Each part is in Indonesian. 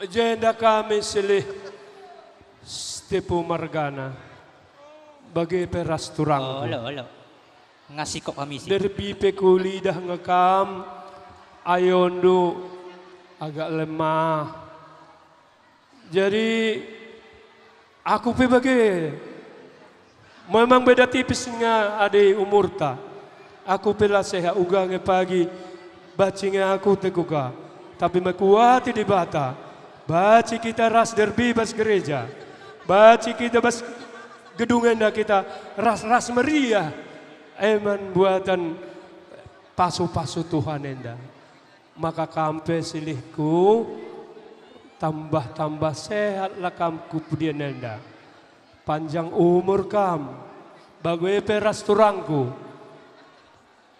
Agenda kami silih Stepo Margana bagi peras turang. Olo. Ngasih kok kami sih. Dari pipe kulidah ngekam ayondo agak lemah. Jadi aku pi bagi memang beda tipis nga ade umur ta. Aku pila sehat uga nge pagi bacinga aku teguka. Tapi mekuati di bata. Baci kita ras derbi bas gereja. Baci kita bas gedungan kita ras meriah. Eman buatan pasu-pasu Tuhan enda. Maka kampe silihku tambah sehat lah kamku pudian enda. Panjang umur kam. Bagai peras turangku.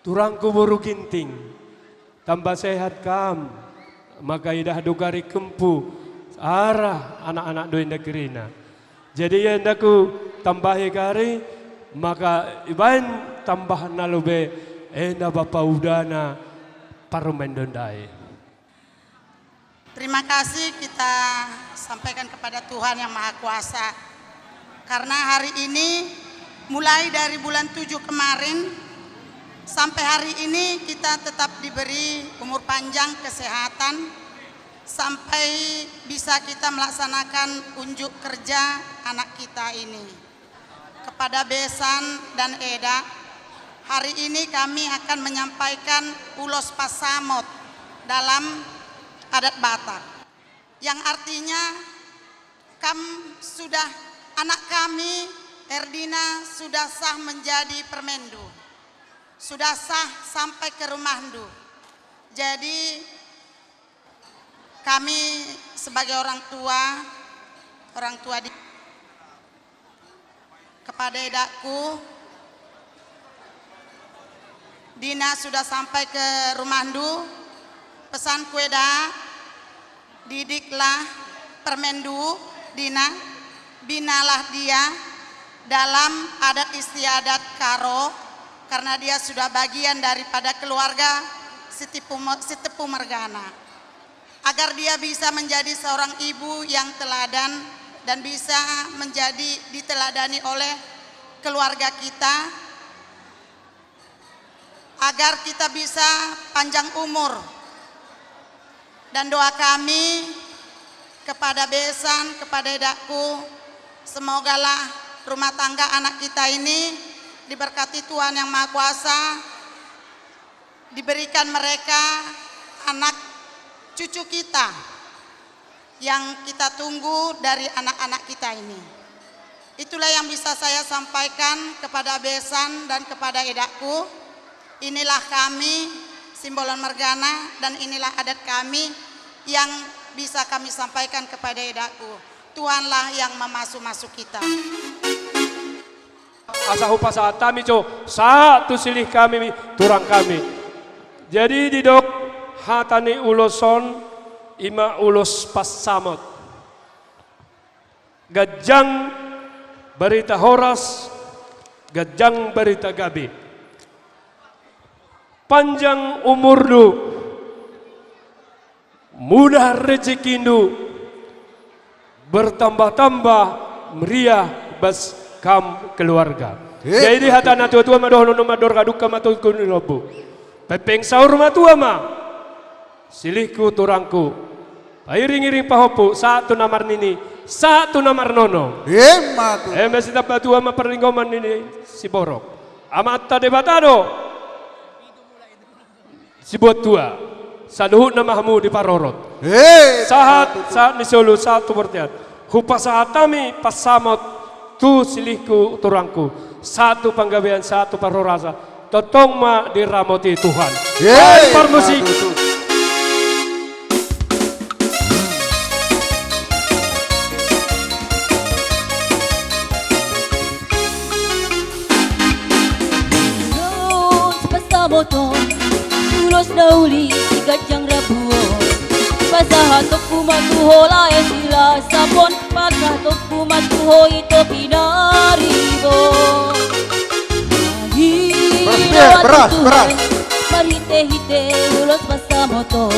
Turangku buru ginting. Tambah sehat kam. Maka idah dugari kempu arah anak-anak doin negerina. Jadi yang daku tambahi kari maka ibain tambah nalube enda bapa udana parumen dondai. Terima kasih kita sampaikan kepada Tuhan yang Maha Kuasa. Karena hari ini mulai dari bulan 7 kemarin sampai hari ini kita tetap diberi umur panjang, kesehatan, sampai bisa kita melaksanakan unjuk kerja anak kita ini. Kepada Besan dan Eda, hari ini kami akan menyampaikan ulos pasamot dalam adat Batak. Yang artinya anak kami Erdina sudah sah menjadi permendu. Sudah sah sampai ke rumah Ndu. Jadi kami sebagai orang tua kepada edaku, Dina sudah sampai ke rumah Ndu. Pesan kueda, didiklah permendu Dina, binalah dia dalam adat istiadat Karo. Karena dia sudah bagian daripada keluarga Sitepu Margana. Agar dia bisa menjadi seorang ibu yang teladan dan bisa menjadi diteladani oleh keluarga kita. Agar kita bisa panjang umur. Dan doa kami kepada Besan, kepada edaku, semogalah rumah tangga anak kita ini diberkati Tuhan yang Maha Kuasa, diberikan mereka anak cucu kita yang kita tunggu dari anak-anak kita ini. Itulah yang bisa saya sampaikan kepada Besan dan kepada edaku. Inilah kami Simbolon Margana dan inilah adat kami yang bisa kami sampaikan kepada edaku. Tuhanlah yang memasuk-masuk kita. Asa hupa saat kami satu silih kami turang kami. Jadi di dok hatani uloson ima ulos pasamot. Gajang berita horas, gajang berita gabi. Panjang umur du, mudah rezekindu, bertambah-tambah meriah bas kam keluarga. Jadi hatana tua-tua madoh nono mador kaduka matul kunilobu. Pepeng sahur matua ma. Silihku turangku. Iring-iring pahopu satu namar nini, satu namar nono. Mesita batua ma perlinggoman ini si borok. Amata debatado. Si buat tua. Saduhut namahmu di parorot. Saat misolu satu bertiat. Hupa saat kami pasamot tu silihku turangku. Satu panggabean, satu parorasa. Totong ma diramoti Tuhan. Par musik. Pasamot ulos dauli gajang rabuo. Pasahatok kumatuho lae sila sapon. Pasahatok kumatuho ito pinaribo. Beras. Marhite-hite ulos pasamotol.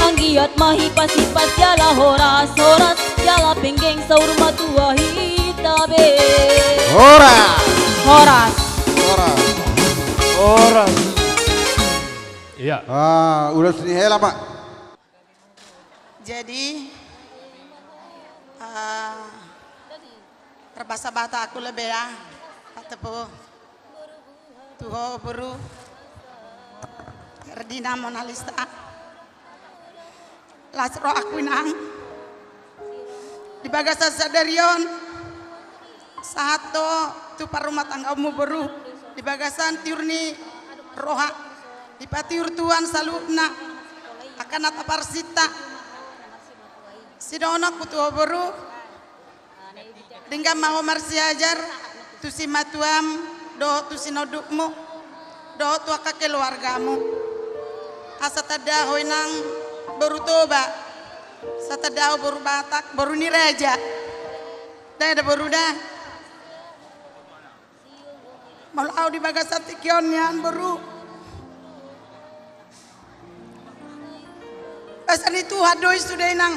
Ang giat mahipas-hipas jala horas-horas jala penggeng saur matua hitabe. Horas. Orang. Iya. Udah sini hela Pak. Jadi terbasa bata aku lebih ya tepo tuho buru Erdina Mona Lisa lasro aku nang di bagasa sadarion sahato tu parumah tanggamu beru di bagasan tiurni roha di patiur tuan salutna akan atapar sita sidona kutu beru dengan mau marsi ajar tu si matuam do tu si nodukmu do tu akak keluargamu asatada hoinang baru toba satada baru batak baru ni raja dah ada baru dah malau di bagasati kionnya baru pasal itu hadoi sudah nang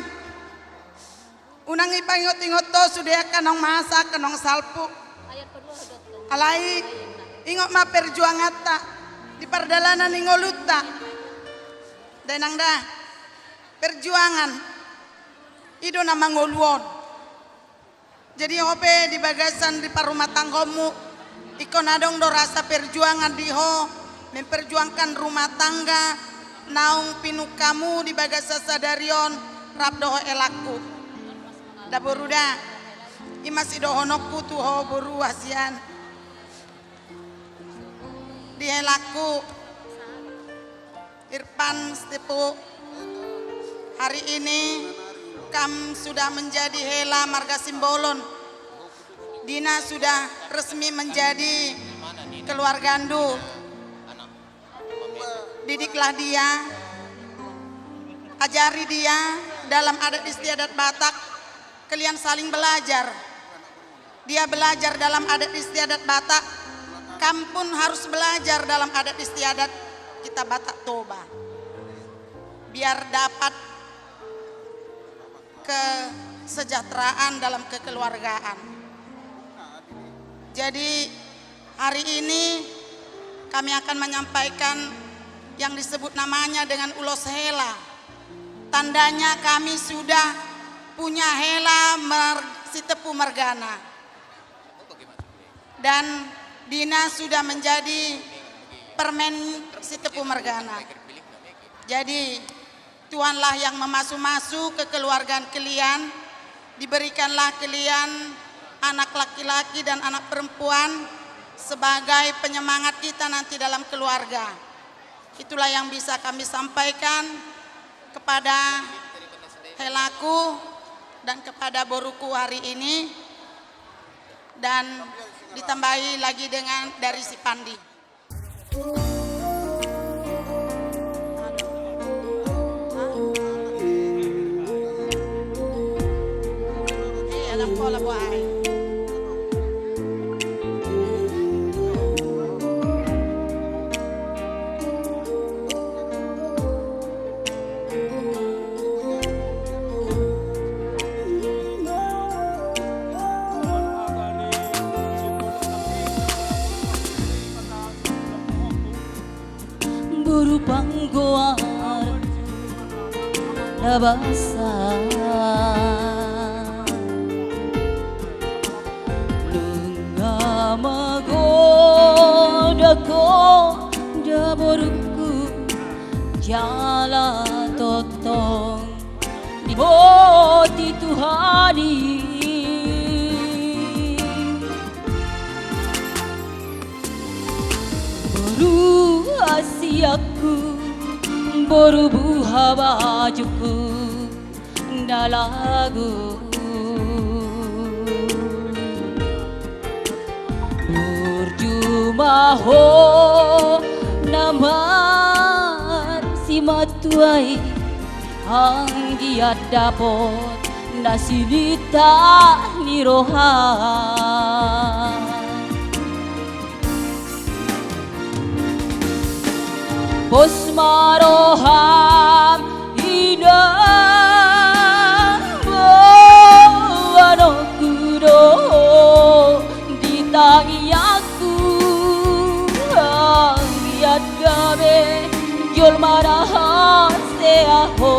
unang ipangot-ingot to sudah kanong masa kanong salpu alai ingot ma perjuangan ta di perdalanan ingoluta denang dah perjuangan ido nama ngoluon jadi ope di bagasan di parumah tanggomu ikon adong do rasa perjuangan diho memperjuangkan rumah tangga naung pinuk kamu di bagasa sadarion rabdoho elaku da boruda imasi dohonokku tuho boru wasian di elaku Irfan Stepo hari ini kam sudah menjadi hela marga Simbolon Dina sudah resmi menjadi keluargandu didiklah dia ajari dia dalam adat istiadat Batak kalian saling belajar dia belajar dalam adat istiadat Batak kampun harus belajar dalam adat istiadat kita Batak Toba biar dapat kesejahteraan dalam kekeluargaan. Jadi hari ini kami akan menyampaikan yang disebut namanya dengan ulos hela. Tandanya kami sudah punya hela si Tepu Mergana. Dan Dina sudah menjadi permen si Tepu Mergana. Jadi Tuhanlah yang memasuk-masuk ke keluargaan kalian, diberikanlah kalian anak laki-laki dan anak perempuan sebagai penyemangat kita nanti dalam keluarga. Itulah yang bisa kami sampaikan kepada helaku dan kepada boruku hari ini, dan ditambahi lagi dengan dari si Pandi. Pola buai. Buru panggoar nabasa magodako jaboruku jala totong di hati Tuhani boru asiaku boru buha bajuku dalagu Maho namar si matuai ang giat dapot nasilita ni roha bos maroham ina Jol marahan se aho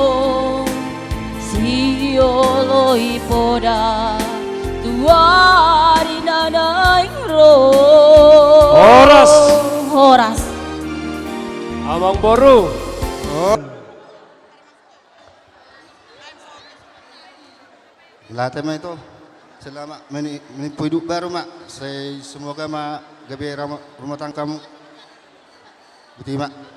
sioloi poda tuari nanai ro. Horas Amang Boru. Latih mak itu. Selamat menempuh hidup baru mak. Saya semoga mak gabi rumah tangga kamu. Betul mak.